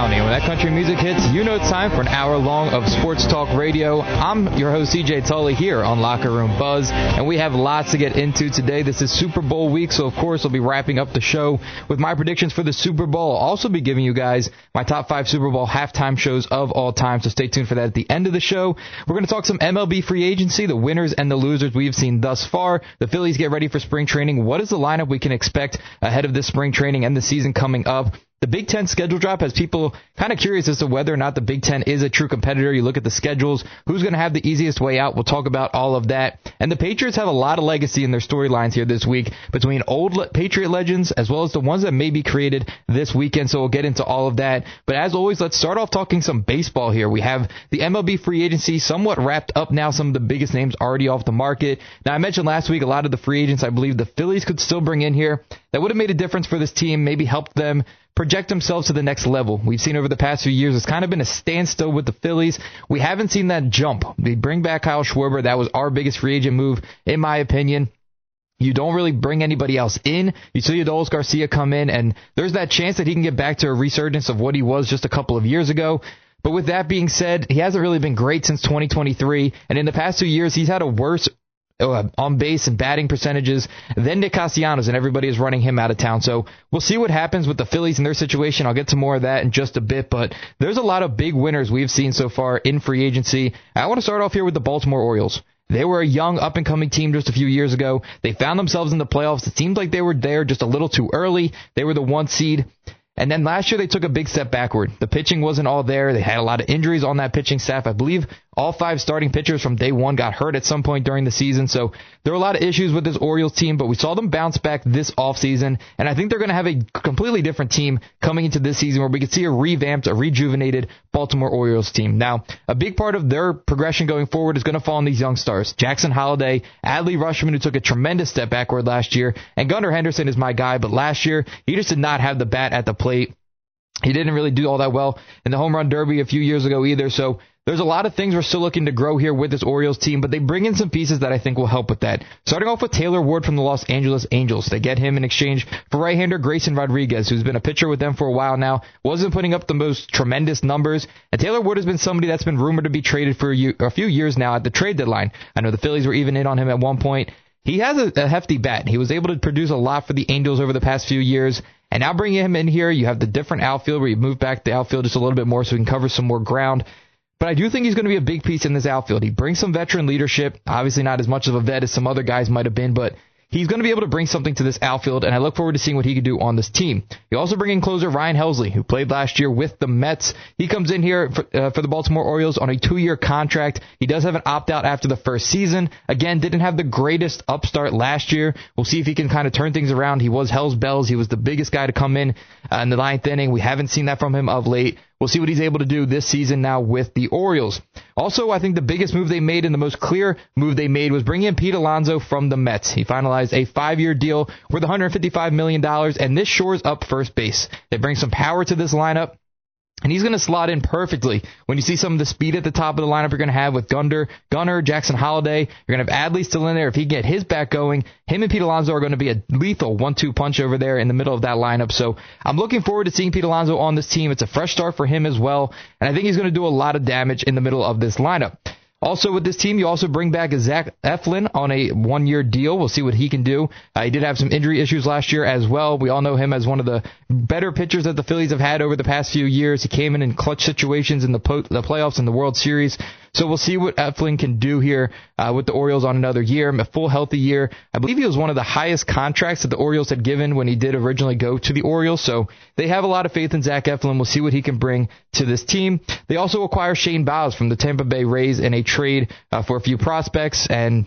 County. When that country music hits, you know it's time for an hour long of sports talk radio. I'm your host, CJ Tully, here on Locker Room Buzz, and we have lots to get into today. This is Super Bowl week, so of course I'll be wrapping up the show with my predictions for the Super Bowl. I'll also be giving you guys my top 5 Super Bowl halftime shows of all time, so stay tuned for that at the end of the show. We're going to talk some MLB free agency, the winners and the losers we've seen thus far. The Phillies get ready for spring training. What is the lineup we can expect ahead of this spring training and the season coming up? The Big Ten schedule drop has people kind of curious as to whether or not the Big Ten is a true competitor. You look at the schedules, who's going to have the easiest way out. We'll talk about all of that. And the Patriots have a lot of legacy in their storylines here this week between old Patriot legends as well as the ones that may be created this weekend. So we'll get into all of that. But as always, let's start off talking some baseball here. We have the MLB free agency somewhat wrapped up now. Some of the biggest names already off the market. Now, I mentioned last week a lot of the free agents I believe the Phillies could still bring in here that would have made a difference for this team, maybe helped them project themselves to the next level. We've seen over the past few years, it's kind of been a standstill with the Phillies. We haven't seen that jump. They bring back Kyle Schwarber. That was our biggest free agent move, in my opinion. You don't really bring anybody else in. You see Adolis Garcia come in, and there's that chance that he can get back to a resurgence of what he was just a couple of years ago. But with that being said, he hasn't really been great since 2023, and in the past 2 years, he's had a worse on base and batting percentages than Nick Castellanos, and everybody is running him out of town. So we'll see what happens with the Phillies and their situation. I'll get to more of that in just a bit, but there's a lot of big winners we've seen so far in free agency. I want to start off here with the Baltimore Orioles. They were a young, up-and-coming team just a few years ago. They found themselves in the playoffs. It seemed like they were there just a little too early. They were the 1 seed. And then last year they took a big step backward. The pitching wasn't all there. They had a lot of injuries on that pitching staff. I believe all 5 starting pitchers from day one got hurt at some point during the season. So there were a lot of issues with this Orioles team, but we saw them bounce back this offseason. And I think they're going to have a completely different team coming into this season where we could see a revamped, a rejuvenated Baltimore Orioles team. Now, a big part of their progression going forward is going to fall on these young stars. Jackson Holliday, Adley Rutschman, who took a tremendous step backward last year, and Gunnar Henderson is my guy, but last year he just did not have the bat at the plate. He didn't really do all that well in the home run derby a few years ago either. So there's a lot of things we're still looking to grow here with this Orioles team, but they bring in some pieces that I think will help with that. Starting off with Taylor Ward from the Los Angeles Angels. They get him in exchange for right-hander Grayson Rodriguez, who's been a pitcher with them for a while now. Wasn't putting up the most tremendous numbers. And Taylor Ward has been somebody that's been rumored to be traded for a few years now at the trade deadline. I know the Phillies were even in on him at one point. He has a hefty bat. He was able to produce a lot for the Angels over the past few years. And now bringing him in here, you have the different outfield where you move back the outfield just a little bit more so he can cover some more ground. But I do think he's going to be a big piece in this outfield. He brings some veteran leadership. Obviously not as much of a vet as some other guys might have been, but he's going to be able to bring something to this outfield, and I look forward to seeing what he can do on this team. You also bring in closer Ryan Helsley, who played last year with the Mets. He comes in here for the Baltimore Orioles on a 2-year contract. He does have an opt-out after the first season. Again, didn't have the greatest upstart last year. We'll see if he can kind of turn things around. He was Hell's Bells. He was the biggest guy to come in the 9th inning. We haven't seen that from him of late. We'll see what he's able to do this season now with the Orioles. Also, I think the biggest move they made and the most clear move they made was bringing in Pete Alonso from the Mets. He finalized a 5-year deal worth $155 million, and this shores up first base. They bring some power to this lineup. And he's going to slot in perfectly when you see some of the speed at the top of the lineup you're going to have with Gunnar, Jackson Holliday. You're going to have Adley still in there. If he can get his back going, him and Pete Alonso are going to be a lethal 1-2 punch over there in the middle of that lineup. So I'm looking forward to seeing Pete Alonso on this team. It's a fresh start for him as well. And I think he's going to do a lot of damage in the middle of this lineup. Also with this team, you also bring back Zach Eflin on a 1-year deal. We'll see what he can do. He did have some injury issues last year as well. We all know him as one of the better pitchers that the Phillies have had over the past few years. He came in clutch situations in the playoffs and the World Series. So we'll see what Eflin can do here with the Orioles on another year, a full healthy year. I believe he was one of the highest contracts that the Orioles had given when he did originally go to the Orioles. So they have a lot of faith in Zach Eflin. We'll see what he can bring to this team. They also acquire Shane Baz from the Tampa Bay Rays in a trade for a few prospects and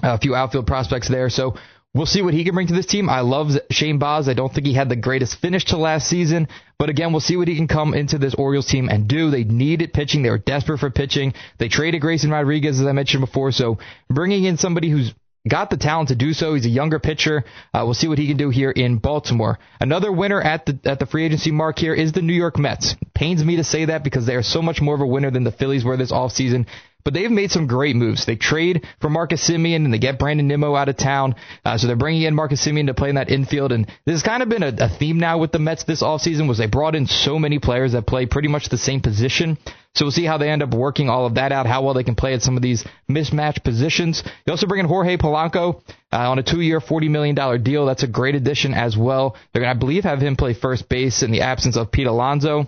a few outfield prospects there. So we'll see what he can bring to this team. I love Shane Baz. I don't think he had the greatest finish to last season. But again, we'll see what he can come into this Orioles team and do. They needed pitching. They were desperate for pitching. They traded Grayson Rodriguez, as I mentioned before. So bringing in somebody who's got the talent to do so. He's a younger pitcher. We'll see what he can do here in Baltimore. Another winner at the free agency mark here is the New York Mets. Pains me to say that because they are so much more of a winner than the Phillies were this offseason. but they've made some great moves. They trade for Marcus Semien, and they get Brandon Nimmo out of town. So they're bringing in Marcus Semien to play in that infield, and this has kind of been a theme now with the Mets this offseason, was they brought in so many players that play pretty much the same position. So we'll see how they end up working all of that out, how well they can play at some of these mismatched positions. They also bring in Jorge Polanco on a 2-year, $40 million deal. That's a great addition as well. They're going to, I believe, have him play first base in the absence of Pete Alonso.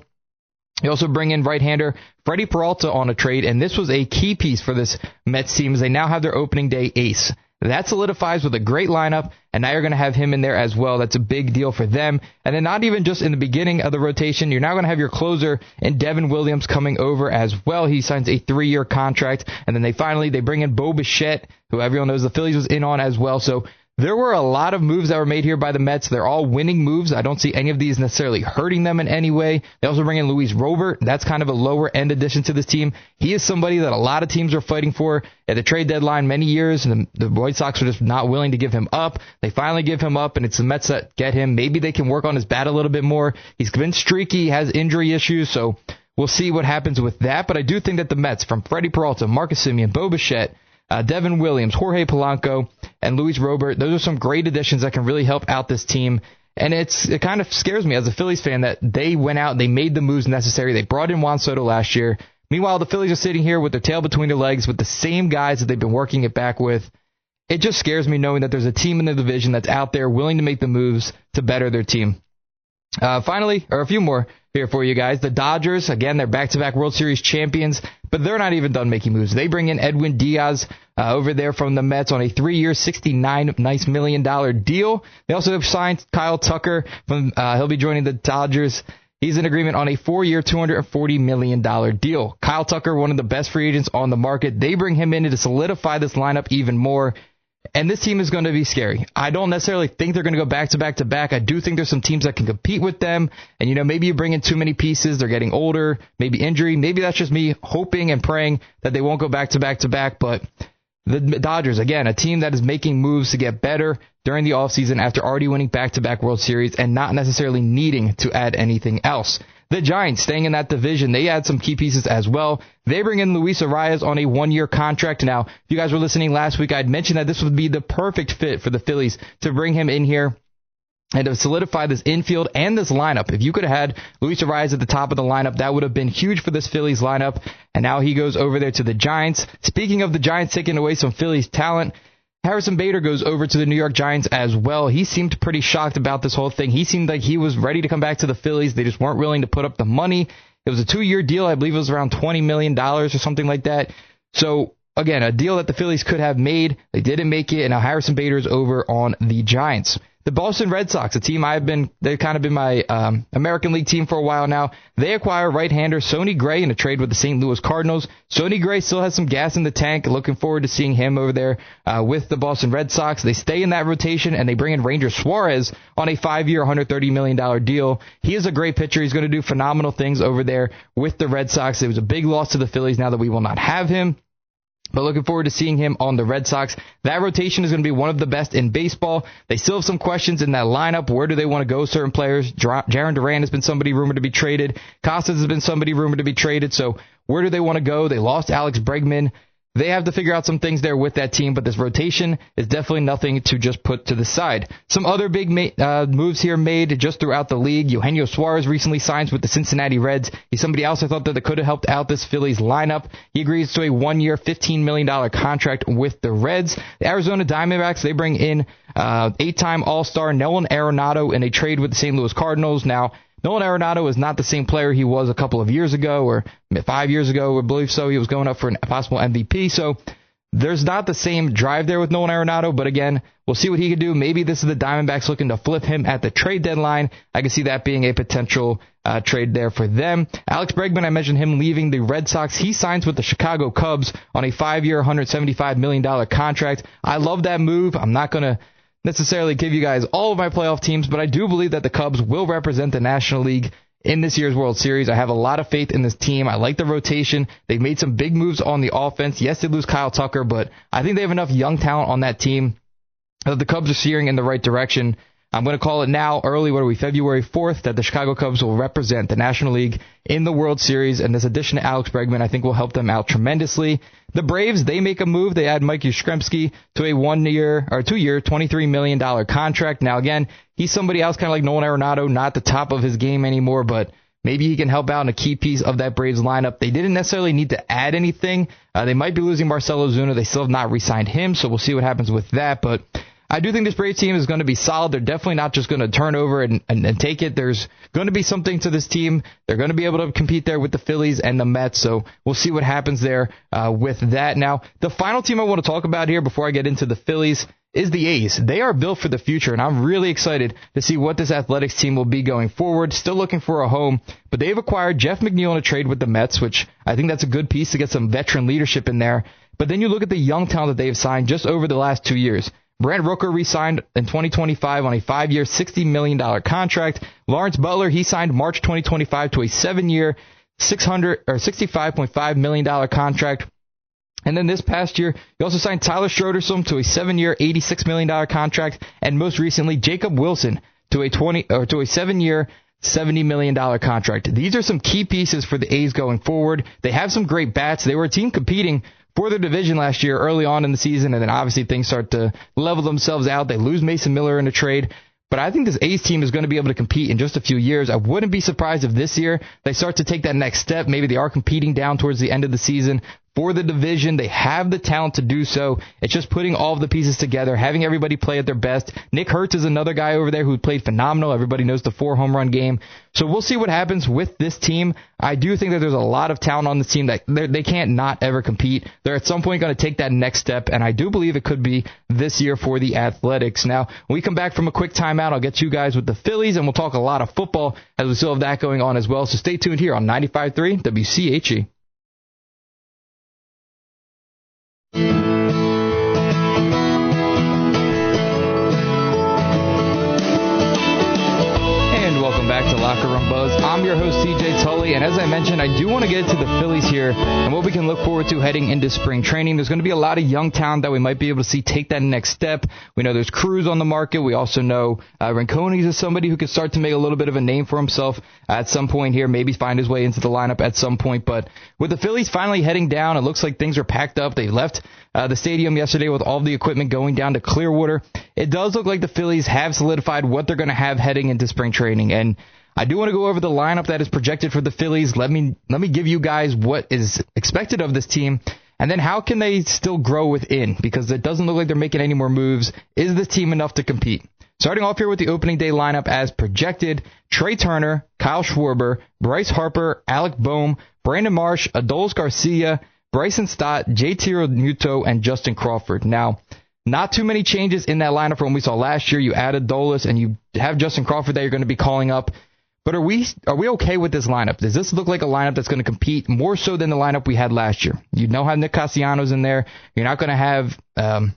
They also bring in right-hander Freddie Peralta on a trade, and this was a key piece for this Mets team as they now have their opening day ace. That solidifies with a great lineup, and now you're going to have him in there as well. That's a big deal for them. And then not even just in the beginning of the rotation, you're now going to have your closer in Devin Williams coming over as well. He signs a 3-year contract, and then they bring in Bo Bichette, who everyone knows the Phillies was in on as well. So there were a lot of moves that were made here by the Mets. They're all winning moves. I don't see any of these necessarily hurting them in any way. They also bring in Luis Robert. That's kind of a lower-end addition to this team. He is somebody that a lot of teams are fighting for at the trade deadline many years, and the White Sox were just not willing to give him up. They finally give him up, and it's the Mets that get him. Maybe they can work on his bat a little bit more. He's been streaky. He has injury issues, so we'll see what happens with that. But I do think that the Mets, from Freddie Peralta, Marcus Semien, Bo Bichette, Devin Williams, Jorge Polanco, and Luis Robert, those are some great additions that can really help out this team. And it kind of scares me as a Phillies fan that they went out and they made the moves necessary. They brought in Juan Soto last year. Meanwhile, the Phillies are sitting here with their tail between their legs with the same guys that they've been working it back with. It just scares me knowing that there's a team in the division that's out there willing to make the moves to better their team. Finally, or a few more here for you guys. The Dodgers, again, they're back-to-back World Series champions, but they're not even done making moves. They bring in Edwin Diaz over there from the Mets on a 3-year, $69 million deal. They also have signed Kyle Tucker. He'll be joining the Dodgers. He's in agreement on a 4-year, $240 million deal. Kyle Tucker, one of the best free agents on the market. They bring him in to solidify this lineup even more. And this team is going to be scary. I don't necessarily think they're going to go back-to-back-to-back. I do think there's some teams that can compete with them. And, maybe you bring in too many pieces. They're getting older, maybe injury. Maybe that's just me hoping and praying that they won't go back-to-back-to-back. But the Dodgers, again, a team that is making moves to get better during the offseason after already winning back-to-back World Series and not necessarily needing to add anything else. The Giants, staying in that division, they add some key pieces as well. They bring in Luis Arias on a 1-year contract. Now, if you guys were listening last week, I'd mentioned that this would be the perfect fit for the Phillies to bring him in here and to solidify this infield and this lineup. If you could have had Luis Arias at the top of the lineup, that would have been huge for this Phillies lineup. And now he goes over there to the Giants. Speaking of the Giants taking away some Phillies talent, Harrison Bader goes over to the New York Giants as well. He seemed pretty shocked about this whole thing. He seemed like he was ready to come back to the Phillies. They just weren't willing to put up the money. It was a 2-year deal. I believe it was around $20 million or something like that. So, again, a deal that the Phillies could have made. They didn't make it, and now Harrison Bader is over on the Giants. The Boston Red Sox, a team they've kind of been my American League team for a while now. They acquire right-hander Sonny Gray in a trade with the St. Louis Cardinals. Sonny Gray still has some gas in the tank. Looking forward to seeing him over there with the Boston Red Sox. They stay in that rotation, and they bring in Ranger Suarez on a 5-year, $130 million deal. He is a great pitcher. He's going to do phenomenal things over there with the Red Sox. It was a big loss to the Phillies now that we will not have him. But looking forward to seeing him on the Red Sox. That rotation is going to be one of the best in baseball. They still have some questions in that lineup. Where do they want to go? Certain players. Jarren Duran has been somebody rumored to be traded. Costas has been somebody rumored to be traded. So where do they want to go? They lost Alex Bregman. They have to figure out some things there with that team, but this rotation is definitely nothing to just put to the side. Some other big moves here made just throughout the league. Eugenio Suarez recently signs with the Cincinnati Reds. He's somebody else I thought that could have helped out this Phillies lineup. He agrees to a 1-year, $15 million contract with the Reds. The Arizona Diamondbacks, they bring in 8-time All-Star Nolan Arenado in a trade with the St. Louis Cardinals. Now, Nolan Arenado is not the same player he was a couple of years ago or 5 years ago, I believe so. He was going up for a possible MVP. So there's not the same drive there with Nolan Arenado, but again, we'll see what he can do. Maybe this is the Diamondbacks looking to flip him at the trade deadline. I can see that being a potential trade there for them. Alex Bregman, I mentioned him leaving the Red Sox. He signs with the Chicago Cubs on a 5-year, $175 million contract. I love that move. I'm not going to necessarily give you guys all of my playoff teams, but I do believe that the Cubs will represent the National League in this year's World Series. I have a lot of faith in this team. I like the rotation. They've made some big moves on the offense. Yes, they lose Kyle Tucker, but I think they have enough young talent on that team that the Cubs are steering in the right direction. I'm going to call it now early, February 4th, that the Chicago Cubs will represent the National League in the World Series, and this addition to Alex Bregman I think will help them out tremendously. The Braves, they make a move. They add Mike Yastrzemski to a 2-year, $23 million contract. Now, again, he's somebody else kind of like Nolan Arenado, not the top of his game anymore, but maybe he can help out in a key piece of that Braves lineup. They didn't necessarily need to add anything. They might be losing Marcell Ozuna. They still have not re-signed him, so we'll see what happens with that, but I do think this Braves team is going to be solid. They're definitely not just going to turn over and take it. There's going to be something to this team. They're going to be able to compete there with the Phillies and the Mets, so we'll see what happens there with that. Now, the final team I want to talk about here before I get into the Phillies is the A's. They are built for the future, and I'm really excited to see what this Athletics team will be going forward. Still looking for a home, but they've acquired Jeff McNeil in a trade with the Mets, which I think that's a good piece to get some veteran leadership in there. But then you look at the young talent that they've signed just over the last 2 years. Brent Rooker re-signed in 2025 on a 5-year, $60 million contract. Lawrence Butler, he signed March 2025 to a 7-year, $65.5 million contract. And then this past year, he also signed Tyler Schroedersome to a 7-year, $86 million contract. And most recently, Jacob Wilson to a 7-year, $70 million contract. These are some key pieces for the A's going forward. They have some great bats. They were a team competing for their division last year early on in the season, and then obviously things start to level themselves out. They lose Mason Miller in a trade. But I think this A's team is going to be able to compete in just a few years. I wouldn't be surprised if this year they start to take that next step. Maybe they are competing down towards the end of the season for the division. They have the talent to do so. It's just putting all of the pieces together, having everybody play at their best. Nick Hertz is another guy over there who played phenomenal. Everybody knows the 4-home-run game. So we'll see what happens with this team. I do think that there's a lot of talent on this team that they can't not ever compete. They're at some point going to take that next step, and I do believe it could be this year for the Athletics. Now, when we come back from a quick timeout, I'll get you guys with the Phillies, and we'll talk a lot of football as we still have that going on as well. So stay tuned here on 95.3 WCHE. Locker Room Buzz. I'm your host, CJ Tully, and as I mentioned, I do want to get to the Phillies here and what we can look forward to heading into spring training. There's going to be a lot of young talent that we might be able to see take that next step. We know there's Cruz on the market. We also know Rincones is somebody who could start to make a little bit of a name for himself at some point here, maybe find his way into the lineup at some point. But with the Phillies finally heading down, it looks like things are packed up. They left the stadium yesterday with all the equipment going down to Clearwater. It does look like the Phillies have solidified what they're going to have heading into spring training, and I do want to go over the lineup that is projected for the Phillies. Let me give you guys what is expected of this team, and then how can they still grow within, because it doesn't look like they're making any more moves. Is this team enough to compete? Starting off here with the opening day lineup as projected: Trey Turner, Kyle Schwarber, Bryce Harper, Alec Boehm, Brandon Marsh, Adolis Garcia, Bryson Stott, JT Realmuto, and Justin Crawford. Now, not too many changes in that lineup from what we saw last year. You added Adolis, and you have Justin Crawford that you're going to be calling up. But are we okay with this lineup? Does this look like a lineup that's going to compete more so than the lineup we had last year? You don't have Nick Castellanos in there. You're not going to have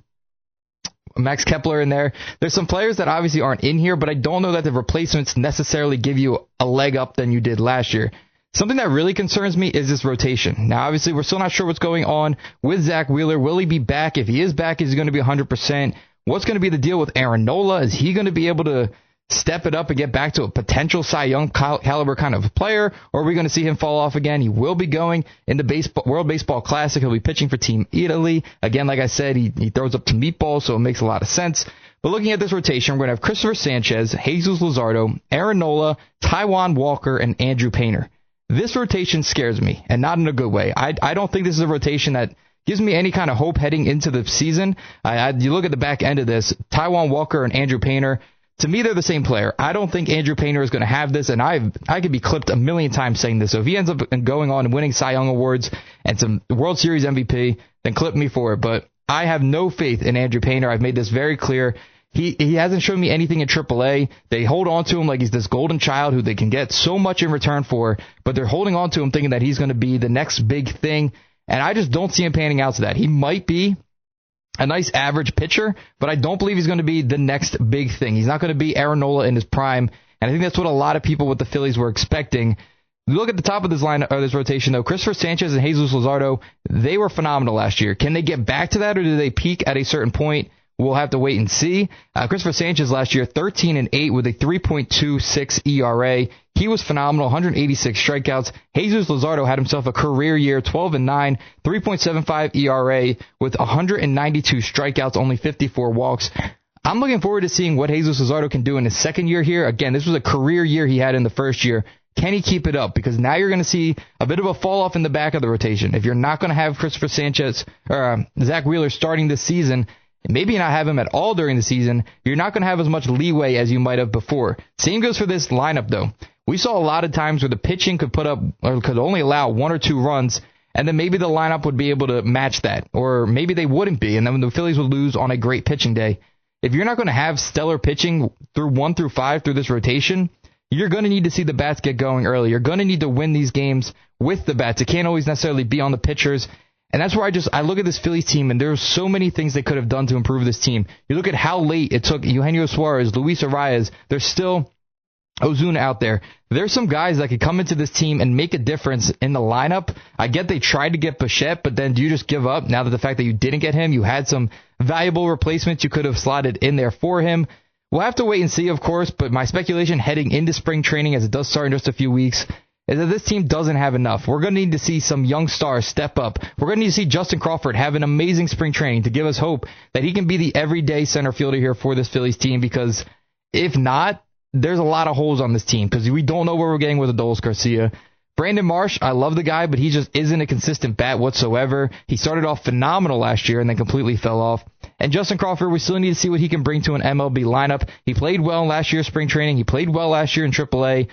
Max Kepler in there. There's some players that obviously aren't in here, but I don't know that the replacements necessarily give you a leg up than you did last year. Something that really concerns me is this rotation. Now, obviously, we're still not sure what's going on with Zach Wheeler. Will he be back? If he is back, is he going to be 100%? What's going to be the deal with Aaron Nola? Is he going to be able to step it up and get back to a potential Cy Young caliber kind of player, or are we going to see him fall off again? He will be going in the World Baseball Classic. He'll be pitching for Team Italy. Again, like I said, he throws up to meatballs, so it makes a lot of sense. But looking at this rotation, we're going to have Christopher Sanchez, Jesus Luzardo, Aaron Nola, Taijuan Walker, and Andrew Painter. This rotation scares me, and not in a good way. I don't think this is a rotation that gives me any kind of hope heading into the season. You look at the back end of this, Taijuan Walker and Andrew Painter. To me, they're the same player. I don't think Andrew Painter is going to have this, and I could be clipped a million times saying this. So if he ends up going on and winning Cy Young Awards and some World Series MVP, then clip me for it. But I have no faith in Andrew Painter. I've made this very clear. He hasn't shown me anything in AAA. They hold on to him like he's this golden child who they can get so much in return for, but they're holding on to him thinking that he's going to be the next big thing, and I just don't see him panning out to that. He might be a nice average pitcher, but I don't believe he's going to be the next big thing. He's not going to be Aaron Nola in his prime, and I think that's what a lot of people with the Phillies were expecting. Look at the top of this line or this rotation, though. Christopher Sanchez and Jesus Luzardo, they were phenomenal last year. Can they get back to that, or do they peak at a certain point? We'll have to wait and see. Christopher Sanchez last year, 13-8 with a 3.26 ERA. He was phenomenal, 186 strikeouts. Jesus Luzardo had himself a career year, 12-9, 3.75 ERA with 192 strikeouts, only 54 walks. I'm looking forward to seeing what Jesus Luzardo can do in his second year here. Again, this was a career year he had in the first year. Can he keep it up? Because now you're going to see a bit of a fall off in the back of the rotation. If you're not going to have Christopher Sanchez or Zach Wheeler starting this season, maybe not have him at all during the season, you're not going to have as much leeway as you might have before. Same goes for this lineup, though. We saw a lot of times where the pitching could put up or could only allow 1 or 2 runs, and then maybe the lineup would be able to match that, or maybe they wouldn't be, and then the Phillies would lose on a great pitching day. If you're not going to have stellar pitching through 1 through 5 through this rotation, you're going to need to see the bats get going early. You're going to need to win these games with the bats. It can't always necessarily be on the pitchers. And that's where I look at this Phillies team, and there's so many things they could have done to improve this team. You look at how late it took Eugenio Suarez, Luis Arias. There's still Ozuna out there. There's some guys that could come into this team and make a difference in the lineup. I get they tried to get Bichette, but then do you just give up now that the fact that you didn't get him? You had some valuable replacements you could have slotted in there for him. We'll have to wait and see, of course, but my speculation heading into spring training, as it does start in just a few weeks, is that this team doesn't have enough. We're going to need to see some young stars step up. We're going to need to see Justin Crawford have an amazing spring training to give us hope that he can be the everyday center fielder here for this Phillies team, because if not, there's a lot of holes on this team because we don't know where we're getting with Adolis Garcia. Brandon Marsh, I love the guy, but he just isn't a consistent bat whatsoever. He started off phenomenal last year and then completely fell off. And Justin Crawford, we still need to see what he can bring to an MLB lineup. He played well in last year's spring training. He played well last year in AAA.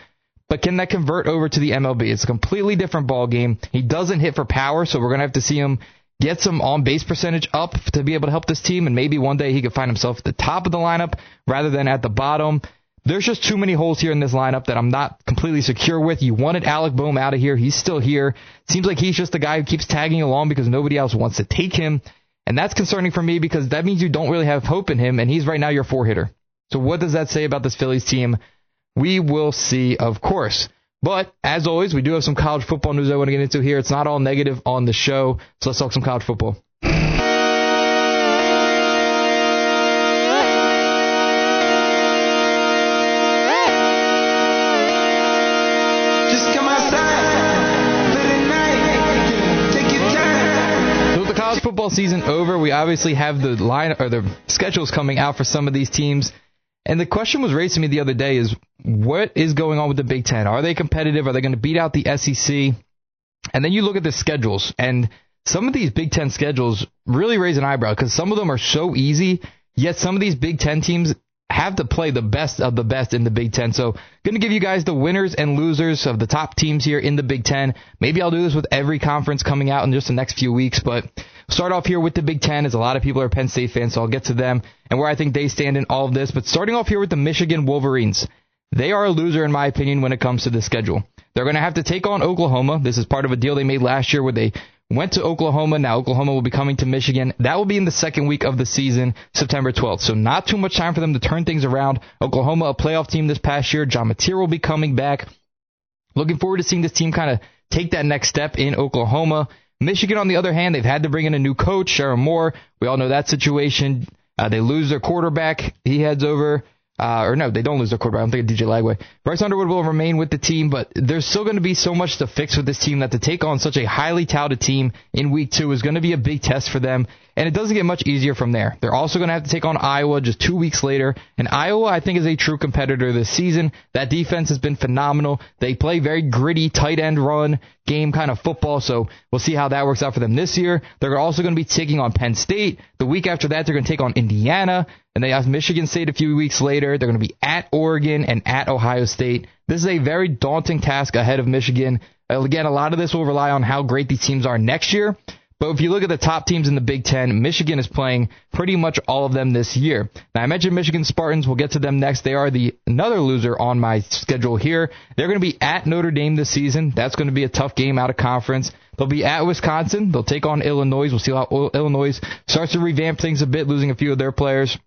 But can that convert over to the MLB? It's a completely different ball game. He doesn't hit for power, so we're going to have to see him get some on-base percentage up to be able to help this team, and maybe one day he could find himself at the top of the lineup rather than at the bottom. There's just too many holes here in this lineup that I'm not completely secure with. You wanted Alec Boehm out of here. He's still here. Seems like he's just the guy who keeps tagging along because nobody else wants to take him. And that's concerning for me because that means you don't really have hope in him, and he's right now your 4-hitter. So what does that say about this Phillies team? We will see, of course. But, as always, we do have some college football news I want to get into here. It's not all negative on the show, so let's talk some college football. Football season over. We obviously have the line or the schedules coming out for some of these teams. And the question was raised to me the other day is, what is going on with the Big Ten? Are they competitive? Are they going to beat out the SEC? And then you look at the schedules, and some of these Big Ten schedules really raise an eyebrow because some of them are so easy, yet some of these Big Ten teams have to play the best of the best in the Big Ten. So going to give you guys the winners and losers of the top teams here in the Big Ten. Maybe I'll do this with every conference coming out in just the next few weeks, but start off here with the Big Ten, as a lot of people are Penn State fans, so I'll get to them and where I think they stand in all of this. But starting off here with the Michigan Wolverines. They are a loser, in my opinion, when it comes to the schedule. They're going to have to take on Oklahoma. This is part of a deal they made last year where they went to Oklahoma. Now Oklahoma will be coming to Michigan. That will be in the second week of the season, September 12th. So not too much time for them to turn things around. Oklahoma, a playoff team this past year. John Mateer will be coming back. Looking forward to seeing this team kind of take that next step in Oklahoma. Michigan, on the other hand, they've had to bring in a new coach, Sharon Moore. We all know that situation. They lose their quarterback. He heads over. No, they don't lose their quarterback. I'm thinking DJ Lagway. Bryce Underwood will remain with the team, but there's still going to be so much to fix with this team that to take on such a highly touted team in week 2 is going to be a big test for them, and it doesn't get much easier from there. They're also going to have to take on Iowa just 2 weeks later, and Iowa, I think, is a true competitor this season. That defense has been phenomenal. They play very gritty, tight end run game kind of football, so we'll see how that works out for them this year. They're also going to be taking on Penn State. The week after that, they're going to take on Indiana, and they have Michigan State a few weeks later. They're going to be at Oregon and at Ohio State. This is a very daunting task ahead of Michigan. Again, a lot of this will rely on how great these teams are next year. But if you look at the top teams in the Big Ten, Michigan is playing pretty much all of them this year. Now, I mentioned Michigan Spartans. We'll get to them next. They are another loser on my schedule here. They're going to be at Notre Dame this season. That's going to be a tough game out of conference. They'll be at Wisconsin. They'll take on Illinois. We'll see how Illinois starts to revamp things a bit, losing a few of their players.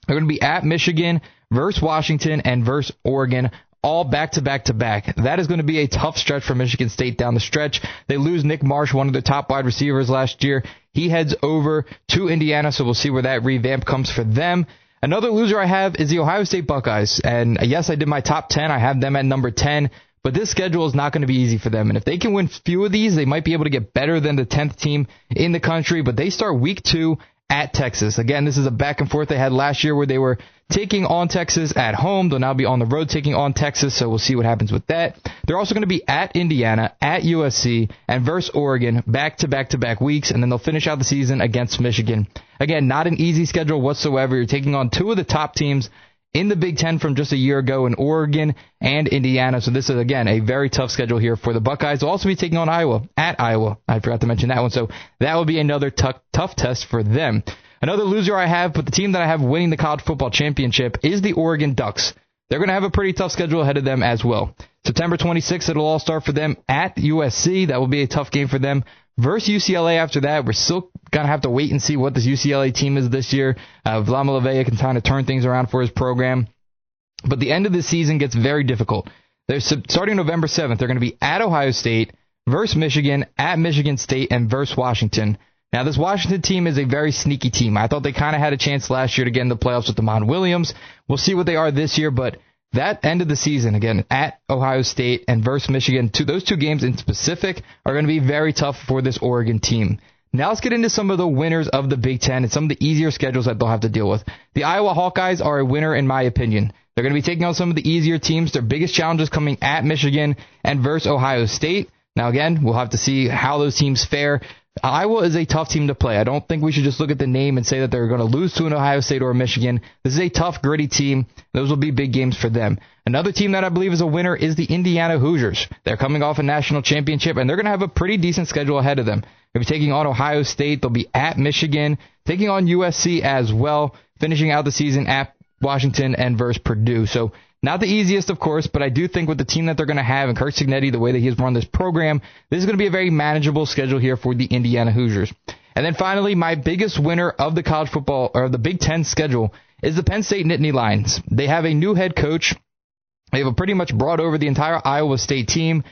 They're going to be at Michigan, versus Washington, and versus Oregon. all back-to-back-to-back. That is going to be a tough stretch for Michigan State down the stretch. They lose Nick Marsh, one of their top wide receivers last year. He heads over to Indiana, so we'll see where that revamp comes for them. Another loser I have is the Ohio State Buckeyes. And yes, I did my top 10. I have them at number 10. But this schedule is not going to be easy for them. And if they can win few of these, they might be able to get better than the 10th team in the country. But they start week 2 at Texas. Again, this is a back and forth they had last year where they were taking on Texas at home. They'll now be on the road taking on Texas, so we'll see what happens with that. They're also going to be at Indiana, at USC, and versus Oregon back-to-back-to-back weeks, and then they'll finish out the season against Michigan. Again, not an easy schedule whatsoever. You're taking on 2 of the top teams in the Big Ten from just a year ago in Oregon and Indiana. So this is, again, a very tough schedule here for the Buckeyes. They'll also be taking on Iowa, at Iowa. I forgot to mention that one. So that will be another tough test for them. Another loser I have, but the team that I have winning the college football championship is the Oregon Ducks. They're going to have a pretty tough schedule ahead of them as well. September 26th, it'll all start for them at USC. That will be a tough game for them. Versus UCLA after that. We're still going to have to wait and see what this UCLA team is this year. Vladimir Levea can kind of turn things around for his program. But the end of the season gets very difficult. They're starting November 7th. They're going to be at Ohio State, versus Michigan, at Michigan State, and versus Washington. Now, this Washington team is a very sneaky team. I thought they kind of had a chance last year to get in the playoffs with Damon Williams. We'll see what they are this year, but that end of the season, again, at Ohio State and versus Michigan, those 2 games in specific are going to be very tough for this Oregon team. Now let's get into some of the winners of the Big Ten and some of the easier schedules that they'll have to deal with. The Iowa Hawkeyes are a winner in my opinion. They're going to be taking on some of the easier teams. Their biggest challenges coming at Michigan and versus Ohio State. Now again, we'll have to see how those teams fare. Iowa is a tough team to play. I don't think we should just look at the name and say that they're going to lose to an Ohio State or a Michigan. This is a tough, gritty team. Those will be big games for them. Another team that I believe is a winner is the Indiana Hoosiers. They're coming off a national championship, and they're going to have a pretty decent schedule ahead of them. They'll be taking on Ohio State. They'll be at Michigan, taking on USC as well, finishing out the season at Washington and versus Purdue. So not the easiest, of course, but I do think with the team that they're going to have and Kirk Cignetti, the way that he has run this program, this is going to be a very manageable schedule here for the Indiana Hoosiers. And then finally, my biggest winner of the college football or the Big Ten schedule is the Penn State Nittany Lions. They have a new head coach. They have pretty much brought over the entire Iowa State team.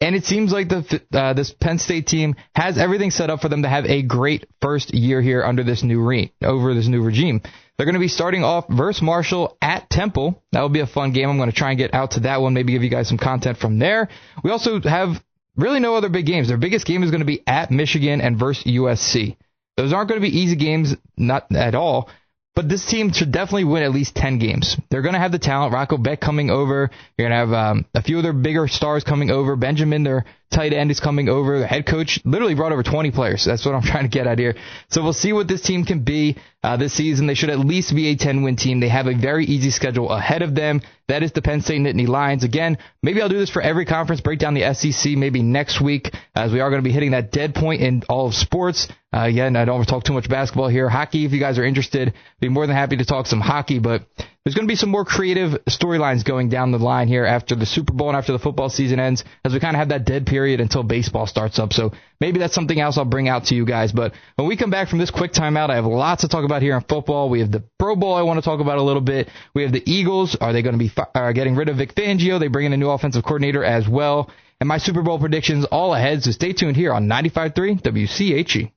And it seems like this Penn State team has everything set up for them to have a great first year here under this new regime. They're going to be starting off versus Marshall at Temple. That will be a fun game. I'm going to try and get out to that one, maybe give you guys some content from there. We also have really no other big games. Their biggest game is going to be at Michigan and versus USC. Those aren't going to be easy games, not at all. But this team should definitely win at least 10 games. They're going to have the talent. Rocco Beck coming over. You're going to have a few of their bigger stars coming over. Benjamin, their tight end, is coming over. The head coach literally brought over 20 players. That's what I'm trying to get at here. So we'll see what this team can be this season. They should at least be a 10-win team. They have a very easy schedule ahead of them. That is the Penn State Nittany Lions. Again, maybe I'll do this for every conference, break down the SEC maybe next week, as we are going to be hitting that dead point in all of sports. Again, I don't want to talk too much basketball here. Hockey, if you guys are interested, I'd be more than happy to talk some hockey, but there's going to be some more creative storylines going down the line here after the Super Bowl and after the football season ends, as we kind of have that dead period until baseball starts up. So maybe that's something else I'll bring out to you guys. But when we come back from this quick timeout, I have lots to talk about here in football. We have the Pro Bowl I want to talk about a little bit. We have the Eagles. Are they going to be getting rid of Vic Fangio? They bring in a new offensive coordinator as well. And my Super Bowl predictions all ahead. So stay tuned here on 95.3 WCHE.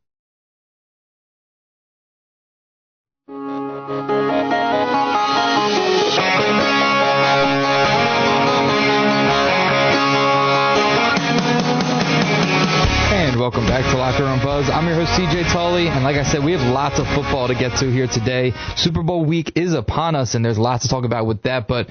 Welcome back to Locker Room Buzz. I'm your host, CJ Tully, and like I said, we have lots of football to get to here today. Super Bowl week is upon us, and there's lots to talk about with that, but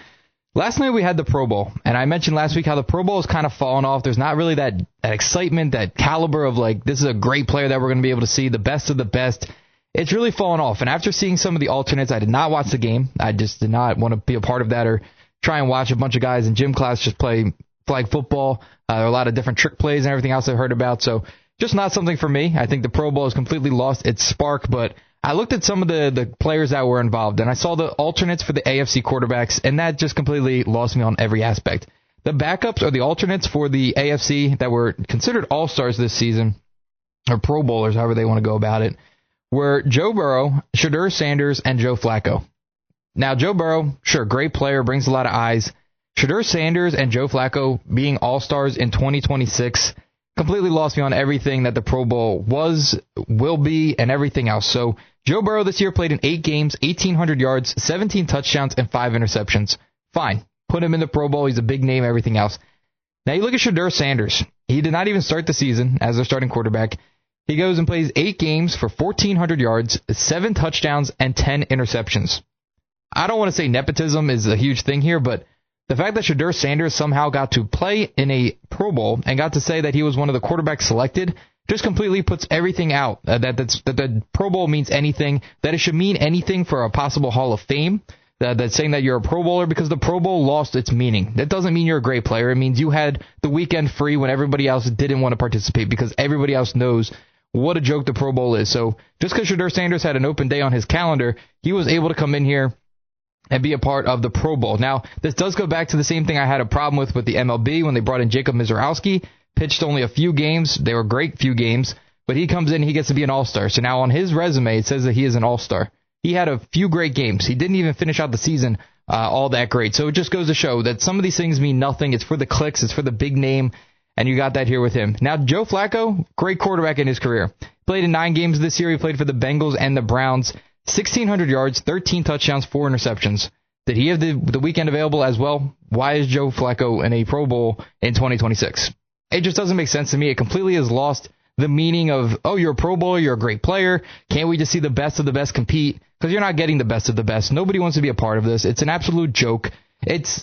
last night we had the Pro Bowl, and I mentioned last week how the Pro Bowl has kind of fallen off. There's not really that excitement, that caliber of like, this is a great player that we're going to be able to see, the best of the best. It's really fallen off, and after seeing some of the alternates, I did not watch the game. I just did not want to be a part of that or try and watch a bunch of guys in gym class just play flag football. There are a lot of different trick plays and everything else I've heard about, so just not something for me. I think the Pro Bowl has completely lost its spark, but I looked at some of the players that were involved, and I saw the alternates for the AFC quarterbacks, and that just completely lost me on every aspect. The backups or the alternates for the AFC that were considered all-stars this season, or Pro Bowlers, however they want to go about it, were Joe Burrow, Shadur Sanders, and Joe Flacco. Now, Joe Burrow, sure, great player, brings a lot of eyes. Shedeur Sanders and Joe Flacco being all-stars in 2026 completely lost me on everything that the Pro Bowl was, will be, and everything else. So Joe Burrow this year played in 8 games, 1,800 yards, 17 touchdowns, and 5 interceptions. Fine. Put him in the Pro Bowl. He's a big name, everything else. Now you look at Shedeur Sanders. He did not even start the season as their starting quarterback. He goes and plays 8 games for 1,400 yards, 7 touchdowns, and 10 interceptions. I don't want to say nepotism is a huge thing here, but the fact that Shedeur Sanders somehow got to play in a Pro Bowl and got to say that he was one of the quarterbacks selected just completely puts everything out. That the Pro Bowl means anything, that it should mean anything for a possible Hall of Fame. That's saying that you're a Pro Bowler, because the Pro Bowl lost its meaning. That doesn't mean you're a great player. It means you had the weekend free when everybody else didn't want to participate, because everybody else knows what a joke the Pro Bowl is. So just because Shedeur Sanders had an open day on his calendar, he was able to come in here and be a part of the Pro Bowl. Now, this does go back to the same thing I had a problem with the MLB when they brought in Jacob Mizorowski. Pitched only a few games. They were great few games. But he comes in, he gets to be an all-star. So now on his resume, it says that he is an all-star. He had a few great games. He didn't even finish out the season all that great. So it just goes to show that some of these things mean nothing. It's for the clicks. It's for the big name. And you got that here with him. Now, Joe Flacco, great quarterback in his career. Played in 9 games this year. He played for the Bengals and the Browns. 1,600 yards, 13 touchdowns, 4 interceptions. Did he have the weekend available as well? Why is Joe Flacco in a Pro Bowl in 2026? It just doesn't make sense to me. It completely has lost the meaning of, oh, you're a Pro Bowler, you're a great player. Can't we just see the best of the best compete? Because you're not getting the best of the best. Nobody wants to be a part of this. It's an absolute joke.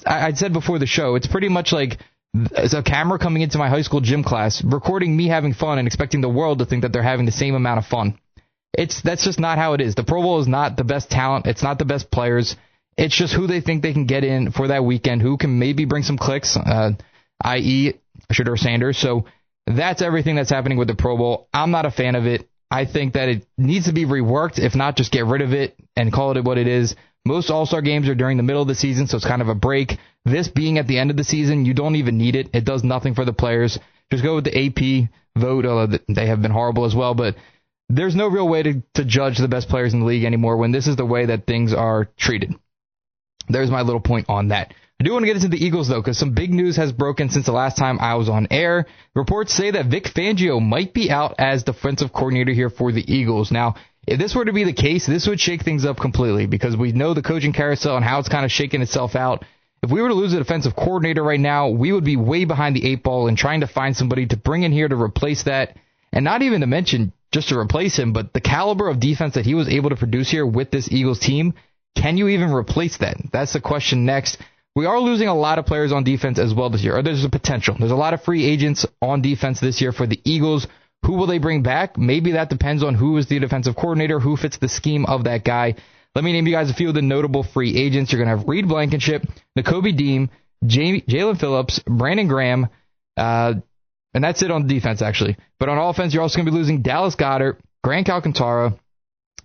I said before the show, it's pretty much like it's a camera coming into my high school gym class, recording me having fun and expecting the world to think that they're having the same amount of fun. That's just not how it is. The Pro Bowl is not the best talent. It's not the best players. It's just who they think they can get in for that weekend, who can maybe bring some clicks, i.e. Shedeur Sanders. So that's everything that's happening with the Pro Bowl. I'm not a fan of it. I think that it needs to be reworked, if not just get rid of it and call it what it is. Most All-Star games are during the middle of the season, so it's kind of a break. This being at the end of the season, you don't even need it. It does nothing for the players. Just go with the AP vote. They have been horrible as well, but there's no real way to judge the best players in the league anymore when this is the way that things are treated. There's my little point on that. I do want to get into the Eagles, though, because some big news has broken since the last time I was on air. Reports say that Vic Fangio might be out as defensive coordinator here for the Eagles. Now, if this were to be the case, this would shake things up completely, because we know the coaching carousel and how it's kind of shaking itself out. If we were to lose a defensive coordinator right now, we would be way behind the 8 ball in trying to find somebody to bring in here to replace that. And not even to mention just to replace him, but the caliber of defense that he was able to produce here with this Eagles team, can you even replace that? That's the question next. We are losing a lot of players on defense as well this year, or there's a potential. There's a lot of free agents on defense this year for the Eagles. Who will they bring back? Maybe that depends on who is the defensive coordinator, who fits the scheme of that guy. Let me name you guys a few of the notable free agents. You're going to have Reed Blankenship, Nakobe Dean, Jalen Phillips, Brandon Graham, and that's it on defense, actually. But on offense, you're also going to be losing Dallas Goedert, Grant Alcantara,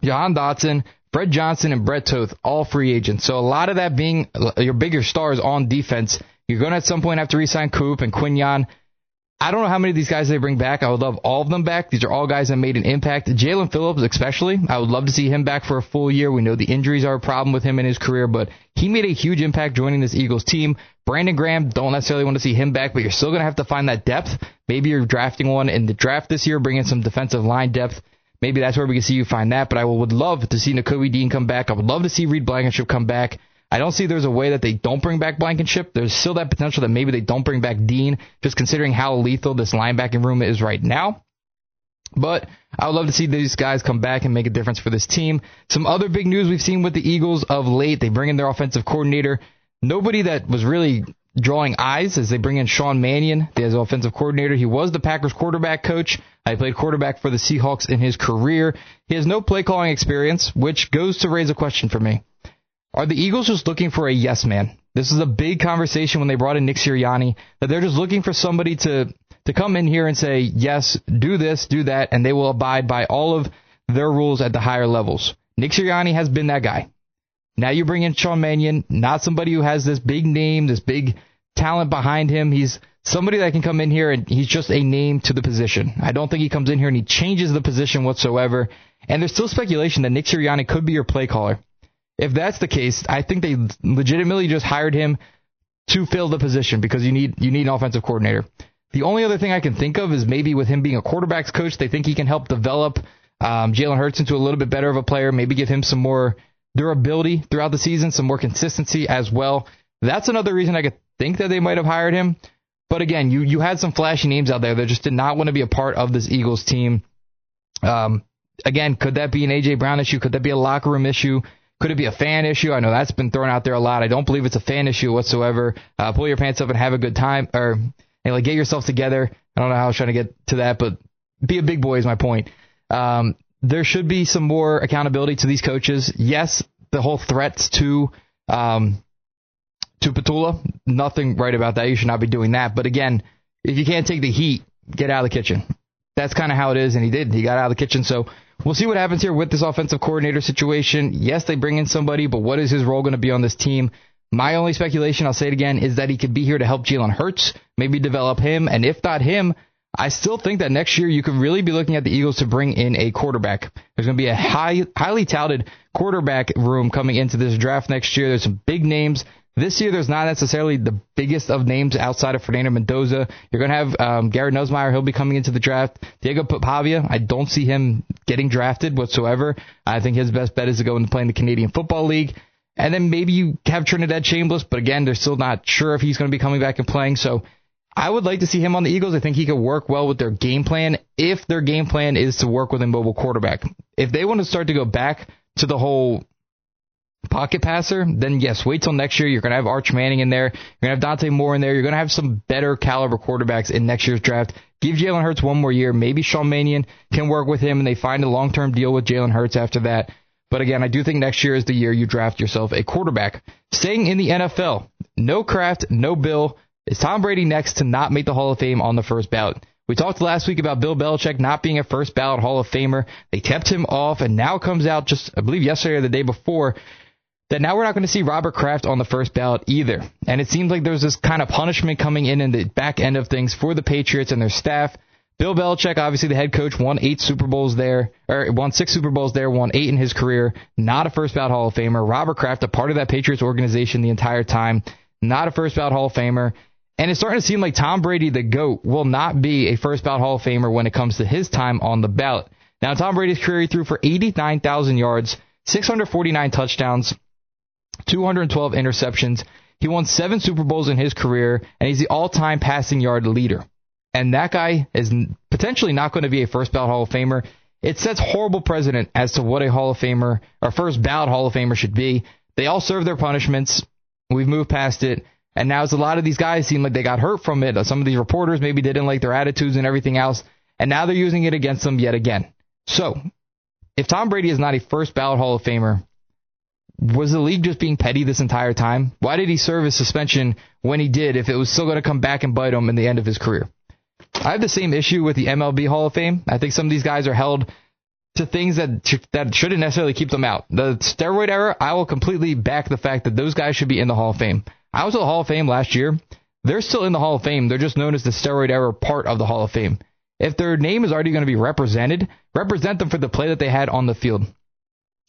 Jahan Dotson, Fred Johnson, and Brett Toth, all free agents. So a lot of that being your bigger stars on defense. You're going to at some point have to re-sign Coop and Quinyon. I don't know how many of these guys they bring back. I would love all of them back. These are all guys that made an impact. Jalen Phillips especially. I would love to see him back for a full year. We know the injuries are a problem with him in his career, but he made a huge impact joining this Eagles team. Brandon Graham, don't necessarily want to see him back, but you're still going to have to find that depth. Maybe you're drafting one in the draft this year, bringing some defensive line depth. Maybe that's where we can see you find that, but I would love to see Nakobe Dean come back. I would love to see Reed Blankenship come back. I don't see there's a way that they don't bring back Blankenship. There's still that potential that maybe they don't bring back Dean, just considering how lethal this linebacking room is right now. But I would love to see these guys come back and make a difference for this team. Some other big news we've seen with the Eagles of late, they bring in their offensive coordinator. Nobody that was really drawing eyes as they bring in Sean Mannion as offensive coordinator. He was the Packers quarterback coach. He played quarterback for the Seahawks in his career. He has no play calling experience, which goes to raise a question for me. Are the Eagles just looking for a yes man? This is a big conversation when they brought in Nick Sirianni, that they're just looking for somebody to come in here and say, yes, do this, do that, and they will abide by all of their rules at the higher levels. Nick Sirianni has been that guy. Now you bring in Sean Mannion, not somebody who has this big name, this big talent behind him. He's somebody that can come in here and he's just a name to the position. I don't think he comes in here and he changes the position whatsoever. And there's still speculation that Nick Sirianni could be your play caller. If that's the case, I think they legitimately just hired him to fill the position because you need an offensive coordinator. The only other thing I can think of is maybe with him being a quarterback's coach, they think he can help develop Jalen Hurts into a little bit better of a player, maybe give him some more durability throughout the season, some more consistency as well. That's another reason I could think that they might have hired him. But again, you had some flashy names out there that just did not want to be a part of this Eagles team. Again, could that be an A.J. Brown issue? Could that be a locker room issue? Could it be a fan issue? I know that's been thrown out there a lot. I don't believe it's a fan issue whatsoever. Pull your pants up and have a good time, or get yourself together. I don't know how I was trying to get to that, but be a big boy is my point. There should be some more accountability to these coaches. Yes, the whole threats to Petula, nothing right about that. You should not be doing that. But again, if you can't take the heat, get out of the kitchen. That's kind of how it is, and he did. He got out of the kitchen, so we'll see what happens here with this offensive coordinator situation. Yes, they bring in somebody, but what is his role going to be on this team? My only speculation, I'll say it again, is that he could be here to help Jalen Hurts, maybe develop him, and if not him, I still think that next year you could really be looking at the Eagles to bring in a quarterback. There's going to be a highly touted quarterback room coming into this draft next year. There's some big names. This year, there's not necessarily the biggest of names outside of Fernando Mendoza. You're going to have Garrett Nussmeier. He'll be coming into the draft. Diego Pavia, I don't see him getting drafted whatsoever. I think his best bet is to go and play in the Canadian Football League. And then maybe you have Trinidad Chambliss, but again, they're still not sure if he's going to be coming back and playing. So I would like to see him on the Eagles. I think he could work well with their game plan if their game plan is to work with a mobile quarterback. If they want to start to go back to the whole pocket passer, then yes, wait till next year. You're going to have Arch Manning in there. You're going to have Dante Moore in there. You're going to have some better caliber quarterbacks in next year's draft. Give Jalen Hurts one more year. Maybe Sean Mannion can work with him and they find a long-term deal with Jalen Hurts after that. But again, I do think next year is the year you draft yourself a quarterback. Staying in the NFL, no Kraft, no Bill. Is Tom Brady next to not make the Hall of Fame on the first ballot? We talked last week about Bill Belichick not being a first ballot Hall of Famer. They kept him off, and now comes out just, I believe, yesterday or the day before that now we're not going to see Robert Kraft on the first ballot either. And it seems like there's this kind of punishment coming in the back end of things for the Patriots and their staff. Bill Belichick, obviously the head coach, won 6 Super Bowls there, won 8 in his career, not a first ballot Hall of Famer. Robert Kraft, a part of that Patriots organization the entire time, not a first ballot Hall of Famer. And it's starting to seem like Tom Brady, the GOAT, will not be a first ballot Hall of Famer when it comes to his time on the ballot. Now, Tom Brady's career, he threw for 89,000 yards, 649 touchdowns, 212 interceptions. He won 7 Super Bowls in his career, and he's the all-time passing yard leader. And that guy is potentially not going to be a first ballot Hall of Famer. It sets horrible precedent as to what a Hall of Famer or first ballot Hall of Famer should be. They all serve their punishments. We've moved past it. And now it's a lot of these guys seem like they got hurt from it. Some of these reporters maybe didn't like their attitudes and everything else. And now they're using it against them yet again. So if Tom Brady is not a first ballot Hall of Famer, was the league just being petty this entire time? Why did he serve his suspension when he did if it was still going to come back and bite him in the end of his career? I have the same issue with the MLB Hall of Fame. I think some of these guys are held to things that shouldn't necessarily keep them out. The steroid era, I will completely back the fact that those guys should be in the Hall of Fame. I was at the Hall of Fame last year. They're still in the Hall of Fame. They're just known as the steroid era part of the Hall of Fame. If their name is already going to be represented, represent them for the play that they had on the field.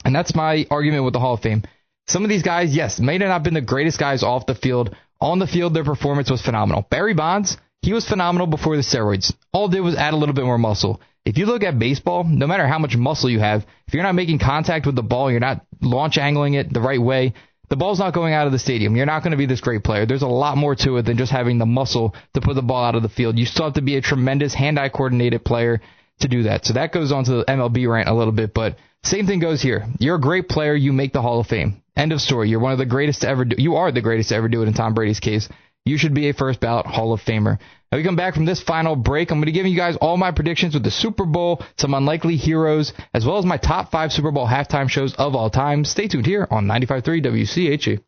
And that's my argument with the Hall of Fame. Some of these guys, yes, may not have been the greatest guys off the field. On the field, their performance was phenomenal. Barry Bonds, he was phenomenal before the steroids. All it did was add a little bit more muscle. If you look at baseball, no matter how much muscle you have, if you're not making contact with the ball, you're not launch angling it the right way, the ball's not going out of the stadium. You're not going to be this great player. There's a lot more to it than just having the muscle to put the ball out of the field. You still have to be a tremendous hand-eye coordinated player to do that. So that goes on to the MLB rant a little bit, but same thing goes here. You're a great player. You make the Hall of Fame. End of story. You're one of the greatest to ever do. You are the greatest to ever do it in Tom Brady's case. You should be a first ballot Hall of Famer. Now we come back from this final break. I'm going to give you guys all my predictions with the Super Bowl, some unlikely heroes, as well as my top 5 Super Bowl halftime shows of all time. Stay tuned here on 95.3 WCHA.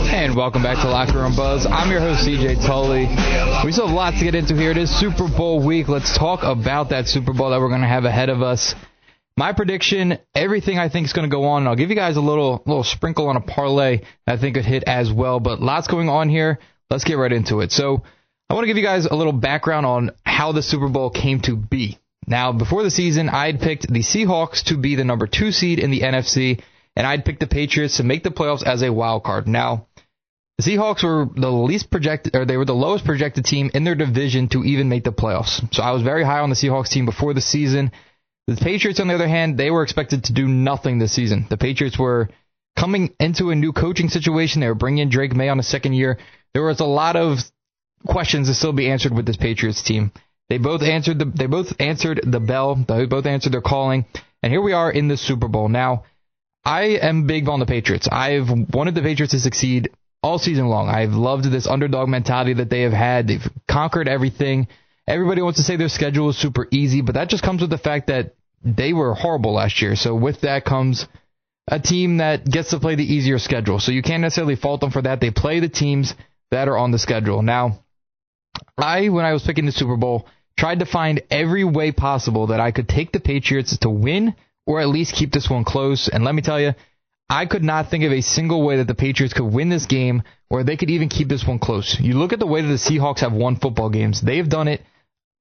And welcome back to Locker Room Buzz. I'm your host, CJ Tully. We still have lots to get into here. It is Super Bowl week. Let's talk about that Super Bowl that we're going to have ahead of us. My prediction, everything I think is going to go on, and I'll give you guys a little sprinkle on a parlay that I think could hit as well. But lots going on here. let's get right into it. So I want to give you guys a little background on how the Super Bowl came to be. Now, before the season, I had picked the Seahawks to be the number 2 seed in the NFC, and I'd picked the Patriots to make the playoffs as a wild card. Now, the Seahawks were the least projected, or they were the lowest projected team in their division to even make the playoffs. So I was very high on the Seahawks team before the season. The Patriots, on the other hand, they were expected to do nothing this season. The Patriots were coming into a new coaching situation. They were bringing in Drake May on a second year. There was a lot of questions to still be answered with this Patriots team. They both answered the bell. They both answered their calling. And here we are in the Super Bowl. Now, I am big on the Patriots. I've wanted the Patriots to succeed all season long. I've loved this underdog mentality that they have had. They've conquered everything. Everybody wants to say their schedule is super easy, but that just comes with the fact that they were horrible last year. So with that comes a team that gets to play the easier schedule. So you can't necessarily fault them for that. They play the teams that are on the schedule. Now, when I was picking the Super Bowl, tried to find every way possible that I could take the Patriots to win or at least keep this one close. And let me tell you, I could not think of a single way that the Patriots could win this game or they could even keep this one close. You look at the way that the Seahawks have won football games. They've done it